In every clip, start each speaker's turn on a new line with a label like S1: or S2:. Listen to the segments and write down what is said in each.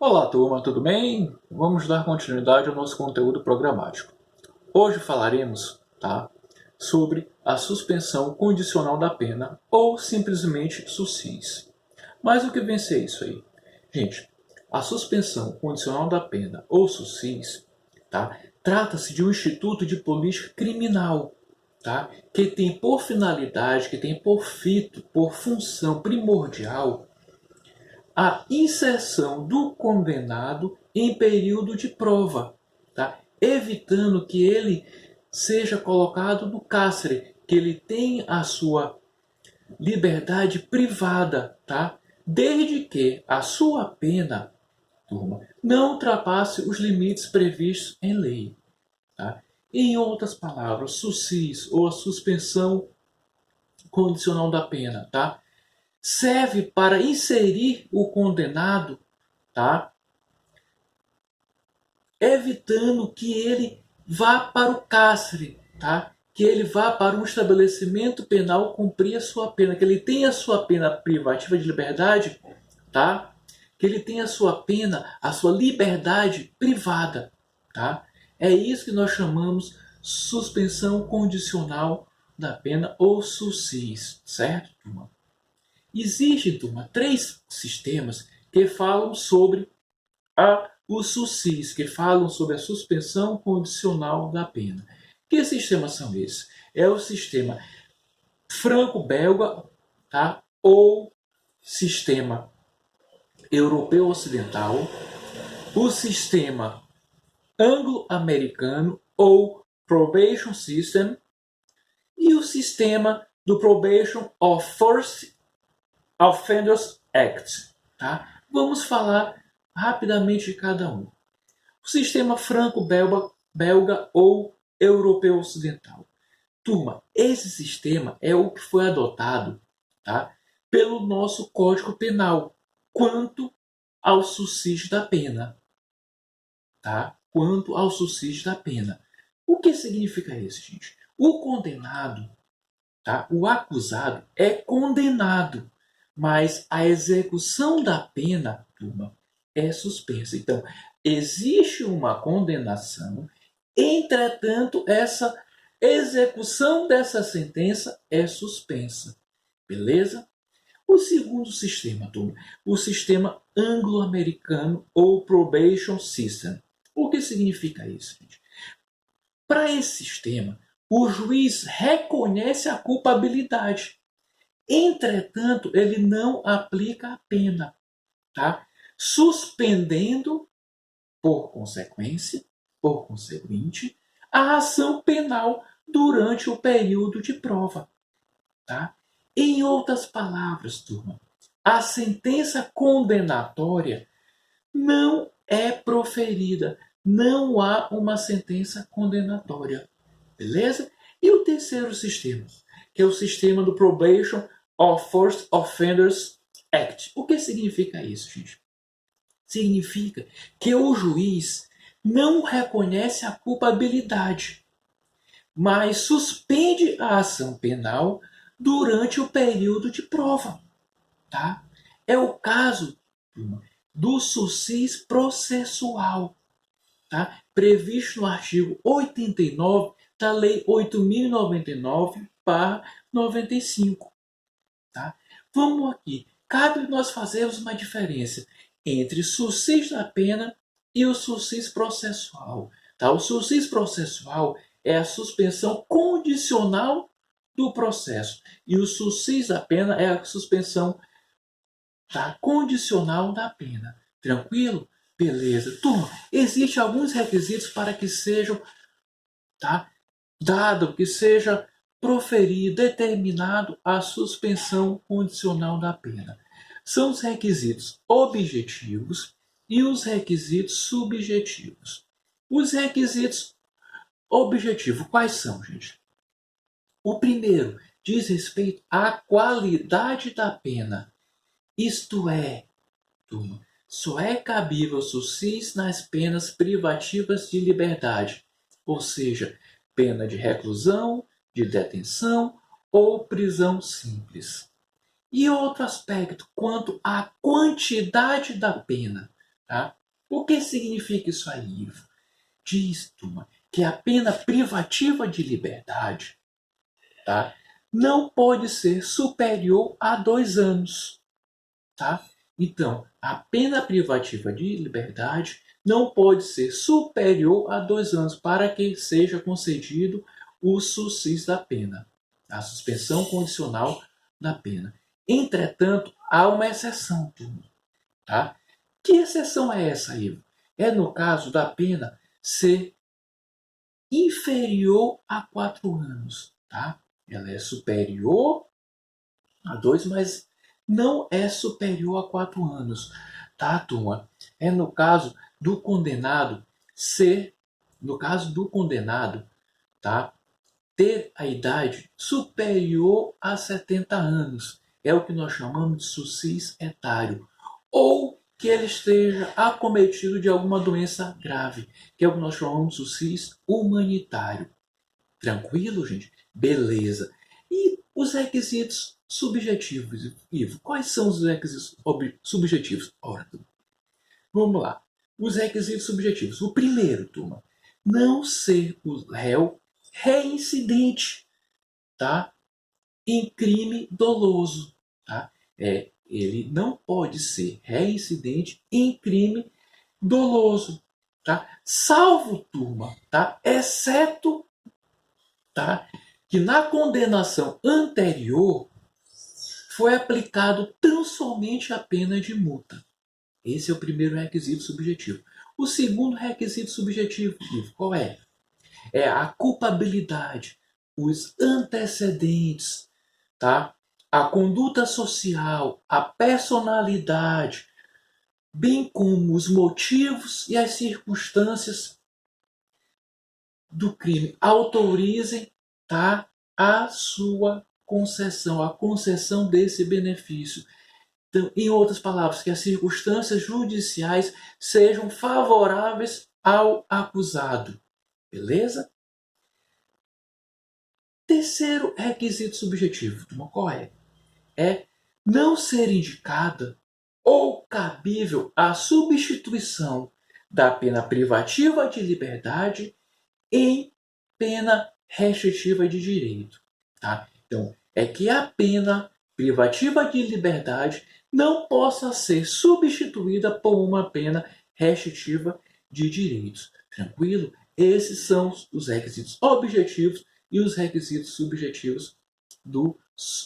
S1: Olá, turma, tudo bem? Vamos dar continuidade ao nosso conteúdo programático. Hoje falaremos, sobre a suspensão condicional da pena ou simplesmente SUSIS. Mas o que vem ser isso aí? Gente, a suspensão condicional da pena ou SUSIS, trata-se de um instituto de política criminal, que tem por finalidade, que tem por fito, por função primordial a inserção do condenado em período de prova, evitando que ele seja colocado no cárcere, que ele tenha a sua liberdade privada, desde que a sua pena, turma, não ultrapasse os limites previstos em lei. Tá? Em outras palavras, SUSIS ou a suspensão condicional da pena, serve para inserir o condenado, tá? Evitando que ele vá para o cárcere, que ele vá para um estabelecimento penal cumprir a sua pena, que ele tenha a sua pena privativa de liberdade, que ele tenha a sua pena, a sua liberdade privada. É isso que nós chamamos suspensão condicional da pena ou SUSIS, certo, turma? Existem, turma, três sistemas que falam sobre o SUSIS, que falam sobre a suspensão condicional da pena. Que sistemas são esses? É o sistema franco-belga, ou sistema europeu ocidental, o sistema anglo-americano ou probation system e o sistema do Probation of First Offenders Act. Vamos falar rapidamente de cada um. O sistema franco-belga ou europeu ocidental. Turma, esse sistema é o que foi adotado, pelo nosso Código Penal quanto ao suicídio da pena. Quanto ao suicídio da pena. O que significa isso, gente? O condenado, o acusado é condenado, mas a execução da pena, turma, é suspensa. Então, existe uma condenação, entretanto, essa execução dessa sentença é suspensa. Beleza? O segundo sistema, turma, o sistema anglo-americano ou probation system. O que significa isso, gente? Para esse sistema, o juiz reconhece a culpabilidade. Entretanto, ele não aplica a pena, suspendendo, por consequência, por conseguinte, a ação penal durante o período de prova. Em outras palavras, turma, a sentença condenatória não é proferida. Não há uma sentença condenatória. Beleza? E o terceiro sistema, que é o sistema do Probation of First Offenders Act. O que significa isso, gente? Significa que o juiz não reconhece a culpabilidade, mas suspende a ação penal durante o período de prova. É o caso do SUSIS processual, previsto no artigo 89 da Lei 8.099/95. Vamos aqui. Cabe nós fazermos uma diferença entre SUSIS da pena e o SUSIS processual. O SUSIS processual é a suspensão condicional do processo e o SUSIS da pena é a suspensão condicional da pena. Tranquilo? Beleza. Turma, existem alguns requisitos para que sejam dado, que seja proferido, determinado a suspensão condicional da pena. São os requisitos objetivos e os requisitos subjetivos. Os requisitos objetivos, quais são, gente? O primeiro diz respeito à qualidade da pena. Isto é, turma, só é cabível SUSIS nas penas privativas de liberdade, ou seja, pena de reclusão, de detenção ou prisão simples. E outro aspecto quanto à quantidade da pena. Tá? O que significa isso aí, Ivo? Diz, turma, que a pena privativa de liberdade, tá, não pode ser superior a 2 anos. Tá? Então, a pena privativa de liberdade não pode ser superior a 2 anos para que seja concedido o suspenso da pena, a suspensão condicional da pena. Entretanto, há uma exceção, turma. Tá? Que exceção é essa, Ivo? É no caso da pena ser inferior a 4 anos. Tá? Ela é superior a 2, mas não é superior a 4 anos. Tá, turma? É no caso do condenado ser, no caso do condenado, tá? Ter a idade superior a 70 anos. É o que nós chamamos de sucis etário. Ou que ele esteja acometido de alguma doença grave, que é o que nós chamamos de sucis humanitário. Tranquilo, gente? Beleza. E os requisitos subjetivos, Ivo? Quais são os requisitos subjetivos? Ora, vamos lá. Os requisitos subjetivos. O primeiro, turma, não ser o réu reincidente, tá? Em crime doloso, tá? Ele não pode ser reincidente em crime doloso, tá? Salvo, turma, tá? Exceto, tá? Que na condenação anterior foi aplicado tão somente a pena de multa. Esse é o primeiro requisito subjetivo. O segundo requisito subjetivo, qual é? É a culpabilidade, os antecedentes, tá? A conduta social, a personalidade, bem como os motivos e as circunstâncias do crime autorizem, tá, a sua concessão, a concessão desse benefício. Então, em outras palavras, que as circunstâncias judiciais sejam favoráveis ao acusado. Beleza? Terceiro requisito subjetivo, qual é? É não ser indicada ou cabível a substituição da pena privativa de liberdade em pena restritiva de direito. Tá? Então, é que a pena privativa de liberdade não possa ser substituída por uma pena restritiva de direitos. Tranquilo? Esses são os requisitos objetivos e os requisitos subjetivos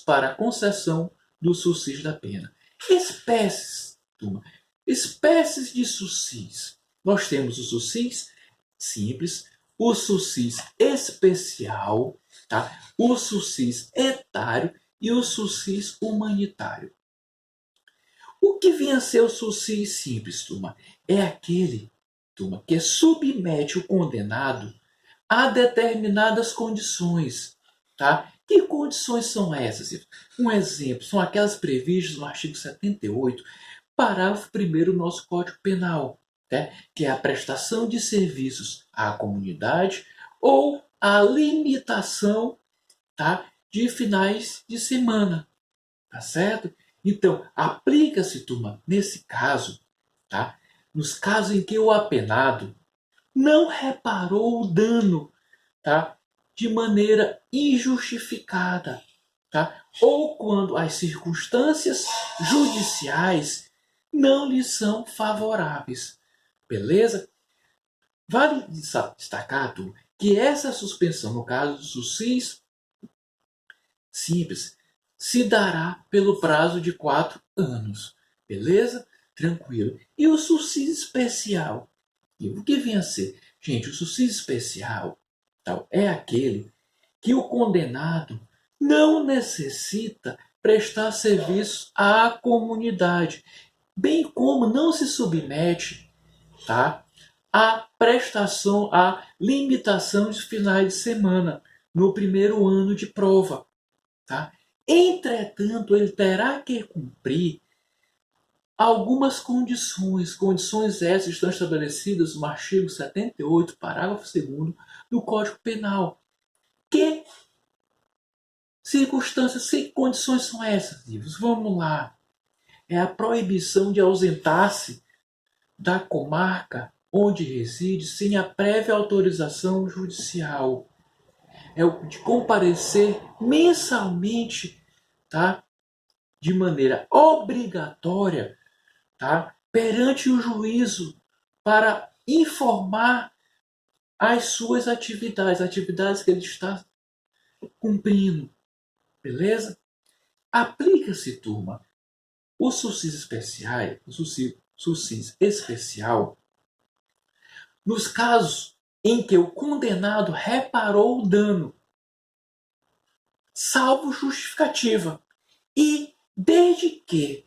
S1: para a concessão do sucis da pena. Espécies, turma. Espécies de sucis. Nós temos o sucis simples, o sucis especial, tá? O sucis etário e o sucis humanitário. O que vem a ser o sucis simples, turma? É aquele, turma, que submete o condenado a determinadas condições, tá? Que condições são essas? Um exemplo, são aquelas previstas no artigo 78, parágrafo 1º do nosso Código Penal, né? Que é a prestação de serviços à comunidade ou a limitação, tá, de finais de semana, tá certo? Então, aplica-se, turma, nesse caso, tá? Nos casos em que o apenado não reparou o dano, tá, de maneira injustificada, tá? Ou quando as circunstâncias judiciais não lhe são favoráveis. Beleza? Vale destacar, turma, que essa suspensão, no caso do sucis simples, se dará pelo prazo de 4 anos. Beleza? Tranquilo. E o sucis especial? E o que vem a ser? Gente, o sucis especial é aquele que o condenado não necessita prestar serviço à comunidade, bem como não se submete, tá, à prestação, à limitação de finais de semana no primeiro ano de prova. Tá? Entretanto, ele terá que cumprir algumas condições essas estão estabelecidas no artigo 78, parágrafo 2º do Código Penal. Que circunstâncias, que condições são essas, Livros? Vamos lá. É a proibição de ausentar-se da comarca onde reside sem a prévia autorização judicial. É o de comparecer mensalmente, tá? De maneira obrigatória, tá? Perante o juízo para informar as suas atividades que ele está cumprindo. Beleza? Aplica-se, turma, o SUSIS especial, nos casos em que o condenado reparou o dano, salvo justificativa, e desde que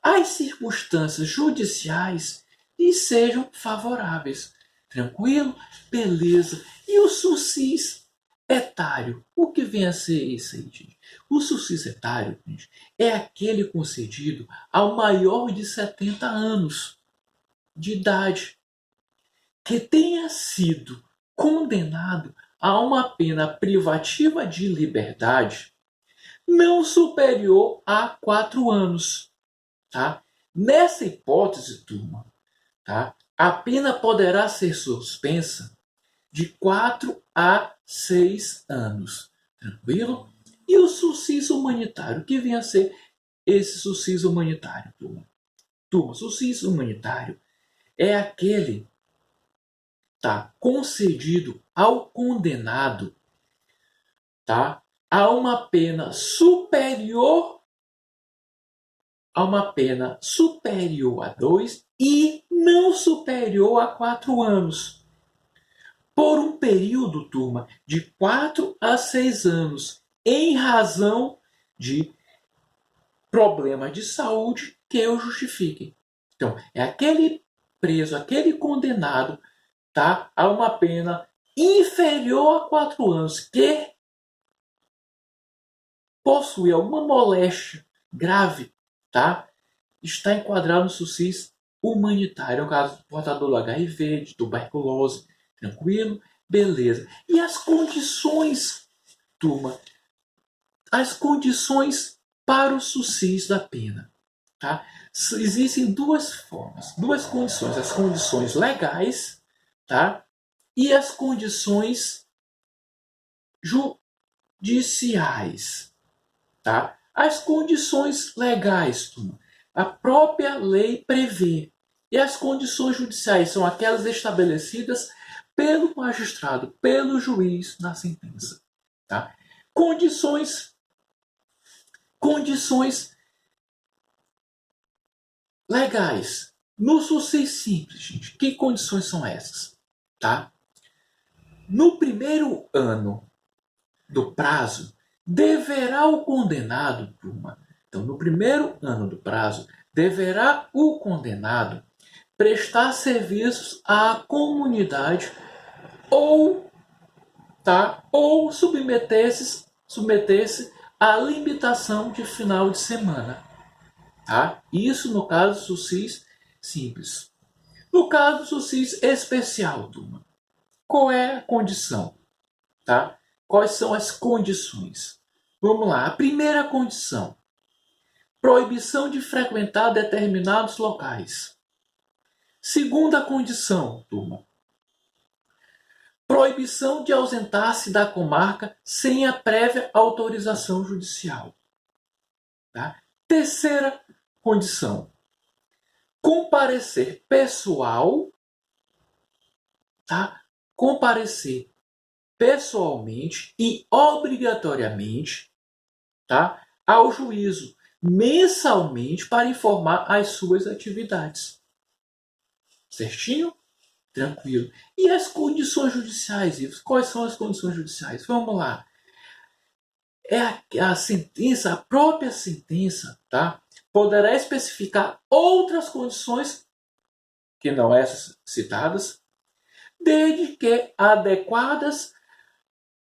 S1: as circunstâncias judiciais lhe sejam favoráveis. Tranquilo? Beleza. E o SUSIS etário? O que vem a ser isso aí, gente? O SUSIS etário, gente, é aquele concedido ao maior de 70 anos de idade que tenha sido condenado a uma pena privativa de liberdade não superior a 4 anos. Tá? Nessa hipótese, turma, tá? A pena poderá ser suspensa de 4 a 6 anos. Tranquilo? E o SUSIS humanitário? O que vem a ser esse SUSIS humanitário, turma? Turma, o SUSIS humanitário é aquele, tá, concedido ao condenado, tá, a uma pena superior a 2 e não superior a 4 anos. Por um período, turma, de 4 a 6 anos, em razão de problemas de saúde que o justifiquem. Então, é aquele preso, aquele condenado, tá, a uma pena inferior a 4 anos, que possui alguma moléstia grave, tá, está enquadrado no SUSIS humanitário. É o caso do portador do HIV, de tuberculose. Tranquilo? Beleza. E as condições, turma? As condições para o SUSIS da pena. Tá? Existem duas formas, duas condições. As condições legais, tá? E as condições judiciais. Tá? As condições legais, turma, a própria lei prevê. E as condições judiciais são aquelas estabelecidas pelo magistrado, pelo juiz na sentença. Tá? Condições legais. No SUSIS simples, gente, que condições são essas? Tá? No primeiro ano do prazo, deverá o condenado, turma, então no primeiro ano do prazo, deverá o condenado prestar serviços à comunidade ou submeter-se à limitação de final de semana. Tá? Isso no caso do SUSIS simples. No caso do SUSIS especial, turma, qual é a condição? Tá? Quais são as condições? Vamos lá. A primeira condição: proibição de frequentar determinados locais. Segunda condição, turma: proibição de ausentar-se da comarca sem a prévia autorização judicial. Tá? Terceira condição: comparecer pessoal, tá? Comparecer pessoalmente e obrigatoriamente, tá, ao juízo mensalmente para informar as suas atividades. Certinho? Tranquilo. E as condições judiciais, Ives? Quais são as condições judiciais? Vamos lá. É a sentença, a própria sentença, tá, poderá especificar outras condições que não essas citadas, desde que adequadas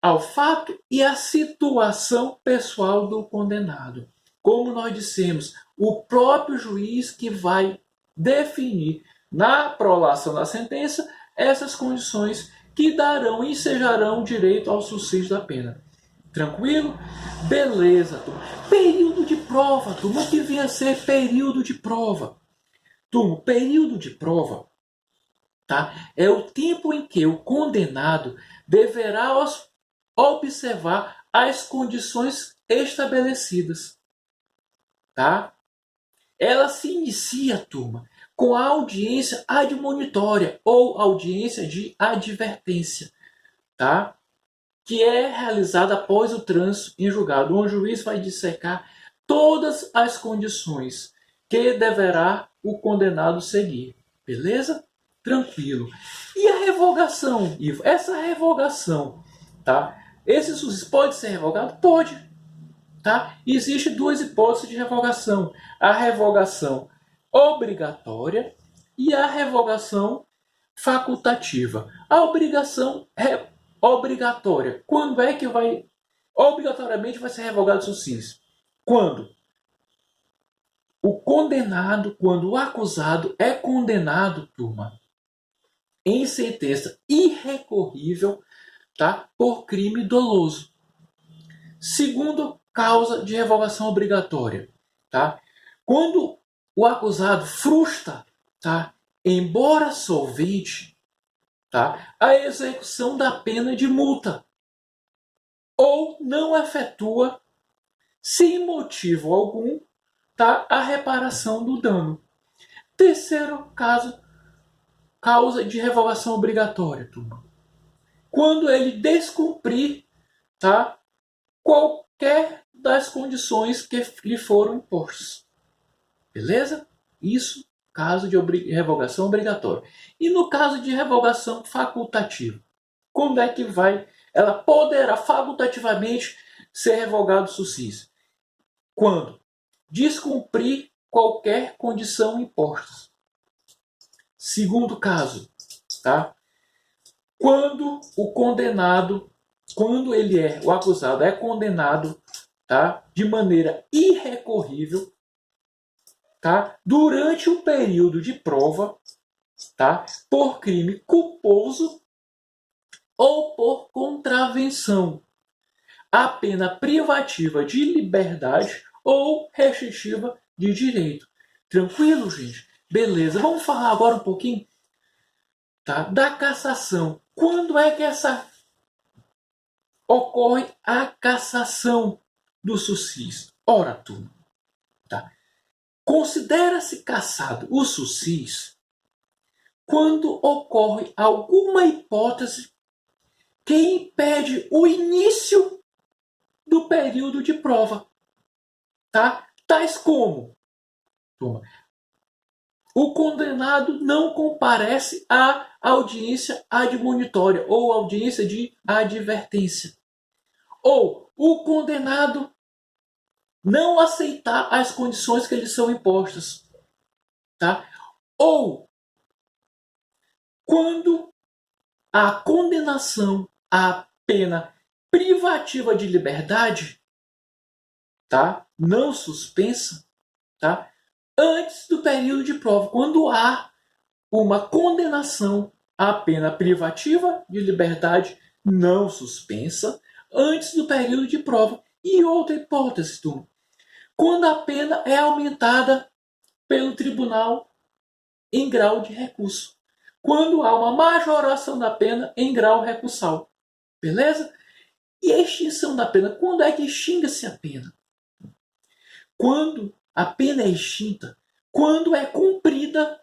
S1: ao fato e à situação pessoal do condenado. Como nós dissemos, o próprio juiz que vai definir na prolação da sentença essas condições que darão e ensejarão direito ao SUSIS da pena. Tranquilo? Beleza, turma. Período de prova, turma. O que vem a ser período de prova? Turma, período de prova, tá? É o tempo em que o condenado deverá observar as condições estabelecidas, tá? Ela se inicia, turma, com a audiência admonitória ou audiência de advertência, tá? Que é realizada após o trânsito em julgado, onde o juiz vai dissecar todas as condições que deverá o condenado seguir. Beleza? Tranquilo. E a revogação, Ivo? Essa revogação, tá? Esse suspenso pode ser revogado? Pode. Tá? Existem duas hipóteses de revogação: a revogação obrigatória e a revogação facultativa. A obrigatória, quando é que vai obrigatoriamente vai ser revogado o suspenso? Quando quando o acusado é condenado, turma, em sentença irrecorrível, tá? Por crime doloso. Segundo causa de revogação obrigatória, tá? Quando o acusado frustra, tá? Embora solvente, tá? A execução da pena de multa ou não efetua, sem motivo algum, tá? A reparação do dano. Terceiro caso, causa de revogação obrigatória, turma. Quando ele descumprir, tá? Qualquer das condições que lhe foram impostas. Beleza? Isso, caso de revogação obrigatória. E no caso de revogação facultativa, quando é que vai? Ela poderá facultativamente ser revogado o suspenso. Quando descumprir qualquer condição imposta. Segundo caso, tá? Quando o acusado é condenado, tá? De maneira irrecorrível, tá? Durante o período de prova, tá? Por crime culposo ou por contravenção, a pena privativa de liberdade ou restritiva de direito. Tranquilo, gente? Beleza. Vamos falar agora um pouquinho, tá? Da cassação. Quando é que ocorre a cassação do suscis? Ora, turma, tá? Considera-se cassado o suscis quando ocorre alguma hipótese que impede o início do período de prova, tá? Tais como, turma, o condenado não comparece à audiência admonitória ou audiência de advertência, ou o condenado não aceitar as condições que lhe são impostas, tá? Ou quando a condenação à pena privativa de liberdade, tá? Não suspensa, tá? Antes do período de prova, quando há uma condenação à pena privativa de liberdade não suspensa antes do período de prova. E outra hipótese, turma, quando a pena é aumentada pelo tribunal em grau de recurso. Quando há uma majoração da pena em grau recursal. Beleza? E a extinção da pena? Quando é que extingue-se a pena? Quando a pena é extinta, quando é cumprida,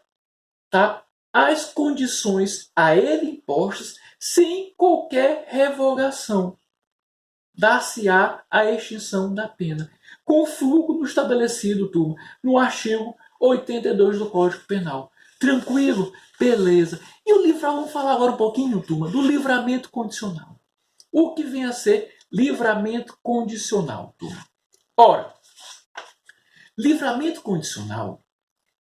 S1: tá, as condições a ele impostas sem qualquer revogação. Dar-se-á a extinção da pena, com o fluxo do estabelecido, turma, no artigo 82 do Código Penal. Tranquilo? Beleza. E o livro, vamos falar agora um pouquinho, turma, do livramento condicional. O que vem a ser livramento condicional, turma? Ora, livramento condicional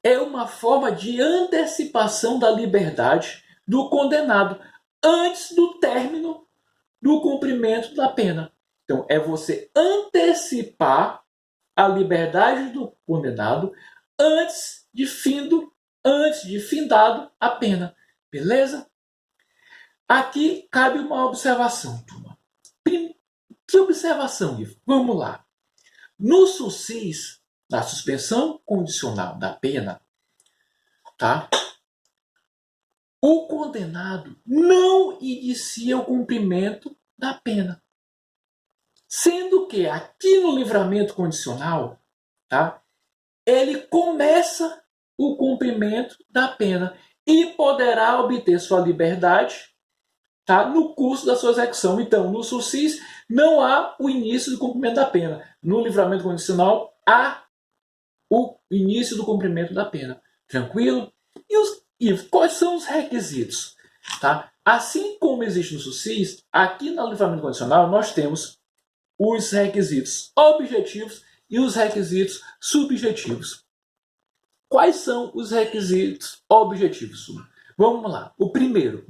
S1: é uma forma de antecipação da liberdade do condenado antes do término do cumprimento da pena. Então, é você antecipar a liberdade do condenado antes de findado a pena. Beleza? Aqui cabe uma observação, turma. Que observação, Ivo? Vamos lá. No suscis, na suspensão condicional da pena, tá? O condenado não inicia o cumprimento da pena. Sendo que aqui no livramento condicional, tá? Ele começa o cumprimento da pena e poderá obter sua liberdade, tá? No curso da sua execução. Então, no SUSIS não há o início do cumprimento da pena. No livramento condicional há o início do cumprimento da pena. Tranquilo? E quais são os requisitos? Tá? Assim como existe no SUSIS, aqui no livramento condicional nós temos os requisitos objetivos e os requisitos subjetivos. Quais são os requisitos objetivos? Vamos lá. O primeiro,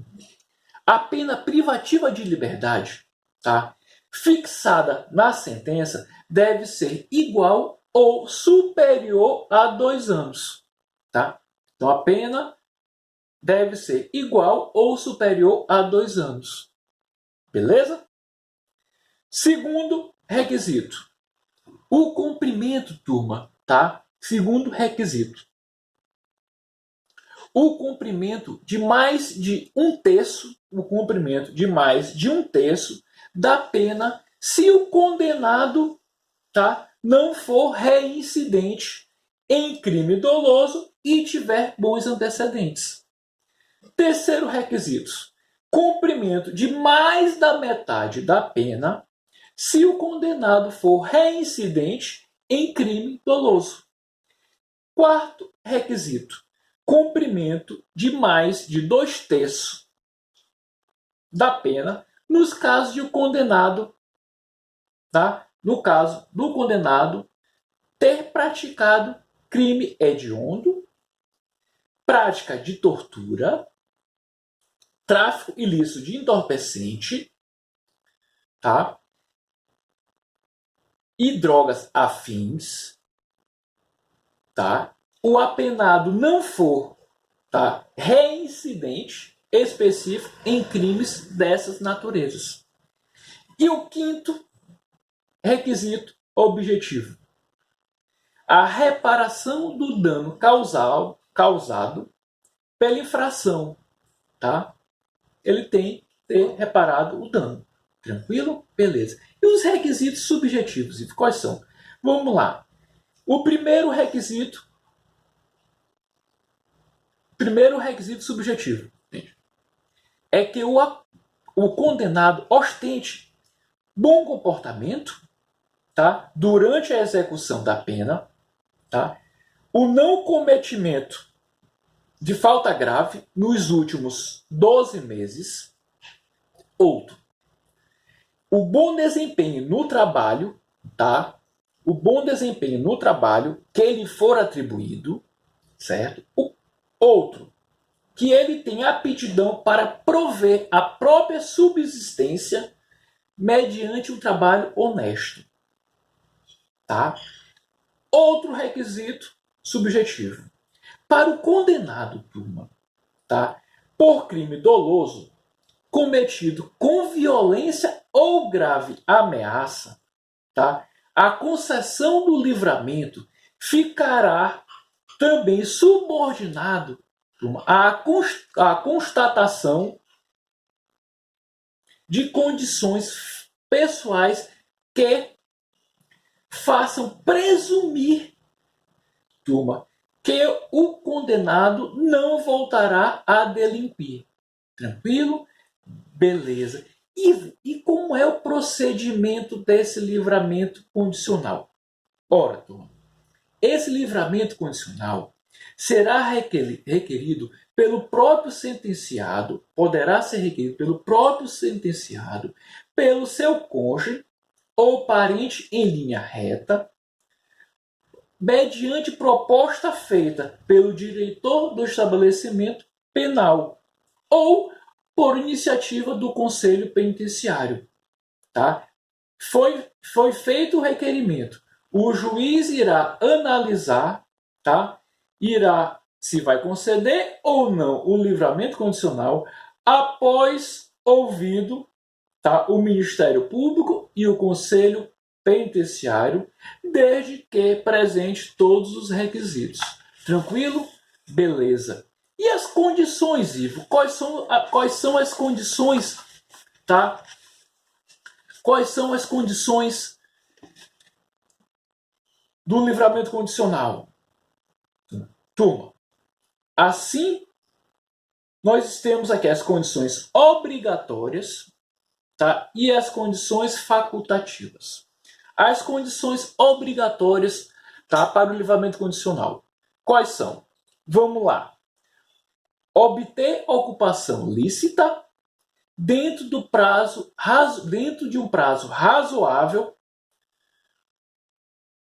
S1: a pena privativa de liberdade, tá, fixada na sentença deve ser igual ou superior a 2 anos. Tá? Então, a pena deve ser igual ou superior a 2 anos. Beleza? Segundo requisito, o cumprimento, turma, tá? Segundo requisito, o cumprimento de mais de 1/3, o cumprimento de mais de 1/3 da pena se o condenado, tá, não for reincidente em crime doloso e tiver bons antecedentes. Terceiro requisito, cumprimento de mais da metade da pena se o condenado for reincidente em crime doloso. Quarto requisito, cumprimento de mais de 2/3 da pena nos casos de o condenado, tá? No caso do condenado ter praticado crime hediondo, prática de tortura, tráfico ilícito de entorpecente, tá? E drogas afins, tá? O apenado não for, tá, reincidente específico em crimes dessas naturezas. E o quinto requisito objetivo, a reparação do dano causado pela infração, tá? Ele tem que ter reparado o dano. Tranquilo? Beleza. E os requisitos subjetivos, quais são? Vamos lá. O primeiro requisito subjetivo é que o condenado ostente bom comportamento, tá, durante a execução da pena, tá, o não cometimento de falta grave nos últimos 12 meses, outro, o bom desempenho no trabalho, tá, o bom desempenho no trabalho que lhe for atribuído, certo? O outro, que ele tem aptidão para prover a própria subsistência mediante um trabalho honesto. Tá? Outro requisito subjetivo. Para o condenado, turma, tá? Por crime doloso cometido com violência ou grave ameaça, tá? A concessão do livramento ficará também subordinado à constatação de condições pessoais que façam presumir, turma, que o condenado não voltará a delinquir. Tranquilo? Beleza. E como é o procedimento desse livramento condicional? Ora, turma, esse livramento condicional será requerido pelo próprio sentenciado, poderá ser requerido pelo próprio sentenciado, pelo seu cônjuge ou parente em linha reta, mediante proposta feita pelo diretor do estabelecimento penal ou por iniciativa do Conselho Penitenciário. Tá? Foi feito o requerimento. O juiz irá analisar, tá? Irá se vai conceder ou não o livramento condicional após ouvido, tá, o Ministério Público e o Conselho Penitenciário, desde que presente todos os requisitos. Tranquilo? Beleza. E as condições, Ivo? Quais são as condições, tá? Quais são as condições do livramento condicional? Turma, assim, nós temos aqui as condições obrigatórias, tá? E as condições facultativas. As condições obrigatórias, tá, para o livramento condicional. Quais são? Vamos lá. Obter ocupação lícita dentro de um prazo razoável,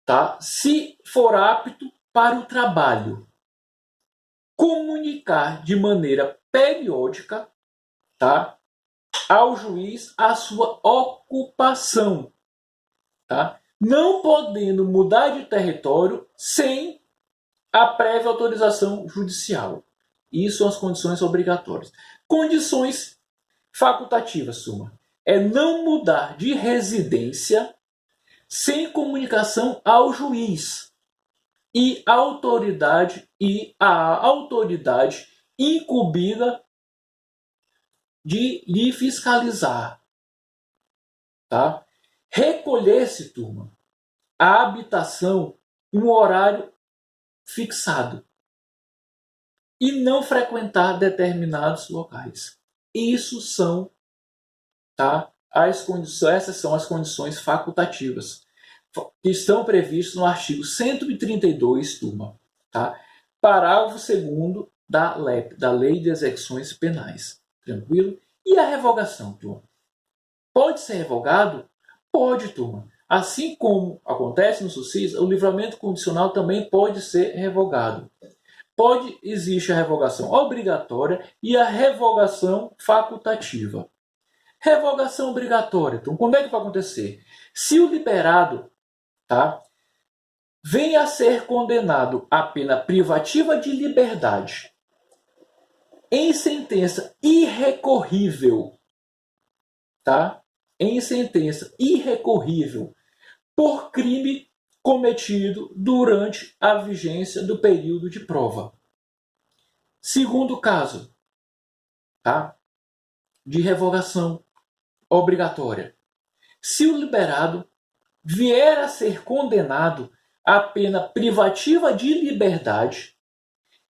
S1: tá? Se for apto para o trabalho. Comunicar de maneira periódica, tá, ao juiz a sua ocupação, tá? Não podendo mudar de território sem a prévia autorização judicial. Isso são as condições obrigatórias. Condições facultativas, turma, é não mudar de residência sem comunicação ao juiz e a autoridade incumbida de lhe fiscalizar, tá? Recolher-se, turma, a habitação em um horário fixado e não frequentar determinados locais. Isso são, tá, essas são as condições facultativas que estão previstas no artigo 132, turma, tá? Parágrafo 2º da Lei de Execuções Penais. Tranquilo? E a revogação, turma? Pode ser revogado? Pode, turma. Assim como acontece no SUSIS, o livramento condicional também pode ser revogado. Existe a revogação obrigatória e a revogação facultativa. Revogação obrigatória. Então, quando é que vai acontecer? Se o liberado, tá, venha a ser condenado à pena privativa de liberdade em sentença irrecorrível, tá? Em sentença irrecorrível por crime cometido durante a vigência do período de prova. Segundo caso, tá, de revogação obrigatória. Se o liberado vier a ser condenado à pena privativa de liberdade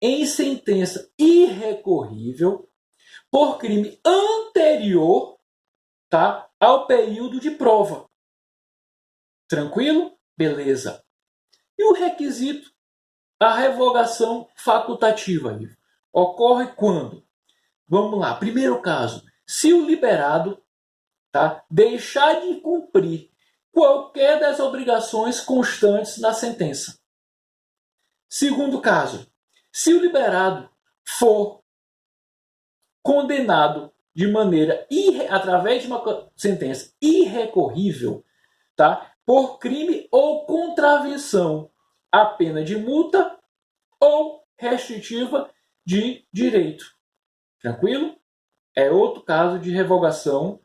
S1: em sentença irrecorrível por crime anterior, tá, ao período de prova. Tranquilo? Beleza. E o requisito? A revogação facultativa. Ocorre quando? Vamos lá. Primeiro caso. Se o liberado, tá, deixar de cumprir qualquer das obrigações constantes na sentença. Segundo caso. Se o liberado for condenado de maneira através de uma sentença irrecorrível, tá, por crime ou contravenção à pena de multa ou restritiva de direito. Tranquilo? É outro caso de revogação,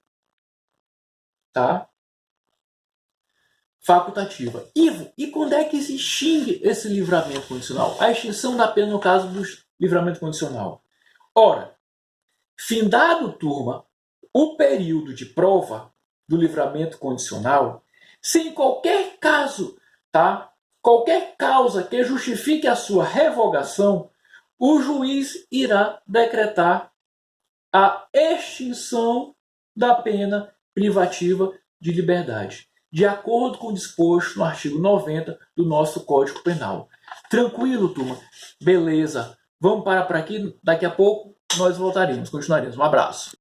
S1: tá, facultativa. Ivo, e quando é que se extingue esse livramento condicional? A extinção da pena no caso do livramento condicional. Ora, findado, turma, o período de prova do livramento condicional, sem qualquer caso, tá, qualquer causa que justifique a sua revogação, o juiz irá decretar a extinção da pena privativa de liberdade, de acordo com o disposto no artigo 90 do nosso Código Penal. Tranquilo, turma? Beleza. Vamos parar por aqui. Daqui a pouco nós voltaremos, continuaremos. Um abraço.